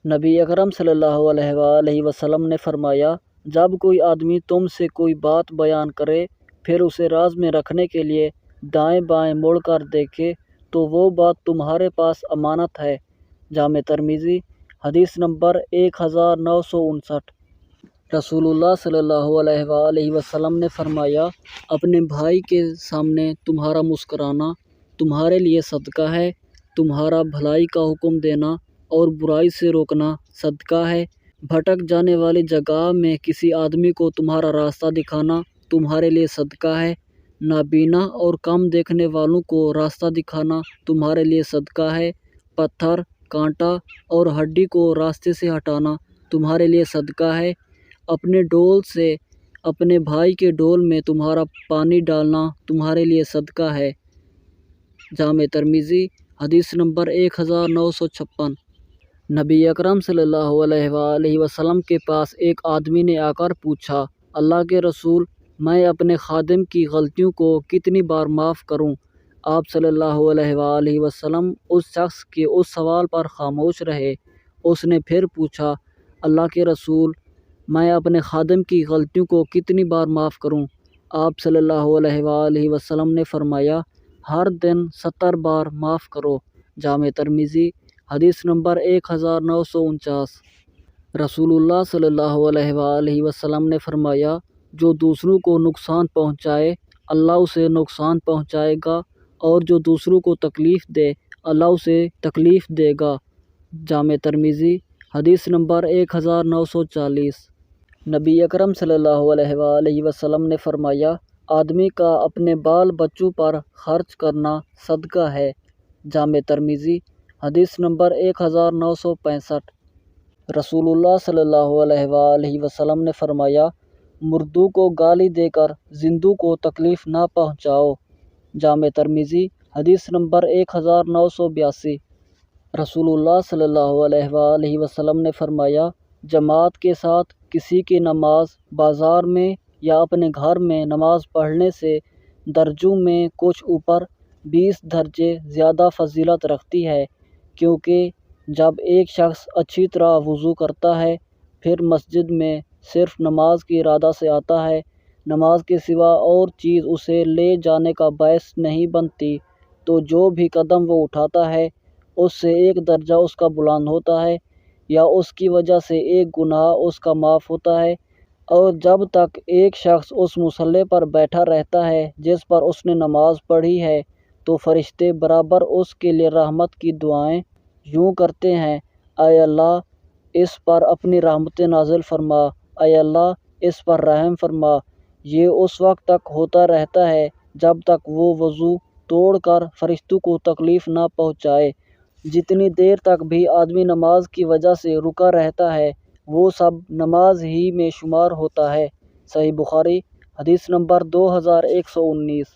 نبی اکرم صلی اللہ علیہ وآلہ وسلم نے فرمایا، جب کوئی آدمی تم سے کوئی بات بیان کرے پھر اسے راز میں رکھنے کے لیے دائیں بائیں مڑ کر دیکھے تو وہ بات تمہارے پاس امانت ہے۔ جامع ترمذی حدیث نمبر 1959۔ رسول اللہ صلی اللہ علیہ وآلہ وسلم نے فرمایا، اپنے بھائی کے سامنے تمہارا مسکرانا تمہارے لیے صدقہ ہے، تمہارا بھلائی کا حکم دینا اور برائی سے روکنا صدقہ ہے، بھٹک جانے والی جگہ میں کسی آدمی کو تمہارا راستہ دکھانا تمہارے لیے صدقہ ہے، نابینا اور کم دیکھنے والوں کو راستہ دکھانا تمہارے لیے صدقہ ہے، پتھر، کانٹا اور ہڈی کو راستے سے ہٹانا تمہارے لیے صدقہ ہے، اپنے ڈول سے اپنے بھائی کے ڈول میں تمہارا پانی ڈالنا تمہارے لیے صدقہ ہے۔ جامع ترمذی حدیث نمبر 1956۔ نبی اکرم صلی اللہ علیہ وآلہ وسلم کے پاس ایک آدمی نے آ کر پوچھا، اللہ کے رسول، میں اپنے خادم کی غلطیوں کو کتنی بار معاف کروں؟ آپ صلی اللہ علیہ وآلہ وسلم اس شخص کے اس سوال پر خاموش رہے۔ اس نے پھر پوچھا، اللہ کے رسول، میں اپنے خادم کی غلطیوں کو کتنی بار معاف کروں؟ آپ صلی اللہ علیہ وآلہ وسلم نے فرمایا، ہر دن 70 بار معاف کرو۔ جامع ترمذی حدیث نمبر 1949۔ رسول اللہ صلی اللہ علیہ وآلہ وسلم نے فرمایا، جو دوسروں کو نقصان پہنچائے اللہ اسے نقصان پہنچائے گا، اور جو دوسروں کو تکلیف دے اللہ اسے تکلیف دے گا۔ جامع ترمذی حدیث نمبر 1940۔ نبی اکرم صلی اللہ علیہ وآلہ وسلم نے فرمایا، آدمی کا اپنے بال بچوں پر خرچ کرنا صدقہ ہے۔ جامع ترمذی حدیث نمبر 1965۔ رسول اللہ صلی اللہ علیہ وآلہ وسلم نے فرمایا، مردوں کو گالی دے کر زندوں کو تکلیف نہ پہنچاؤ۔ جامع ترمذی حدیث نمبر 1982۔ رسول اللہ صلی اللہ علیہ وآلہ وسلم نے فرمایا، جماعت کے ساتھ کسی کی نماز بازار میں یا اپنے گھر میں نماز پڑھنے سے درجوں میں کچھ اوپر 20 درجے زیادہ فضیلت رکھتی ہے، کیونکہ جب ایک شخص اچھی طرح وضو کرتا ہے پھر مسجد میں صرف نماز کے ارادہ سے آتا ہے، نماز کے سوا اور چیز اسے لے جانے کا باعث نہیں بنتی، تو جو بھی قدم وہ اٹھاتا ہے اس سے ایک درجہ اس کا بلند ہوتا ہے یا اس کی وجہ سے ایک گناہ اس کا معاف ہوتا ہے، اور جب تک ایک شخص اس مصلی پر بیٹھا رہتا ہے جس پر اس نے نماز پڑھی ہے تو فرشتے برابر اس کے لیے رحمت کی دعائیں یوں کرتے ہیں، اے اللہ اس پر اپنی رحمتیں نازل فرما، اے اللہ اس پر رحم فرما۔ یہ اس وقت تک ہوتا رہتا ہے جب تک وہ وضو توڑ کر فرشتوں کو تکلیف نہ پہنچائے۔ جتنی دیر تک بھی آدمی نماز کی وجہ سے رکا رہتا ہے وہ سب نماز ہی میں شمار ہوتا ہے۔ صحیح بخاری حدیث نمبر 2119۔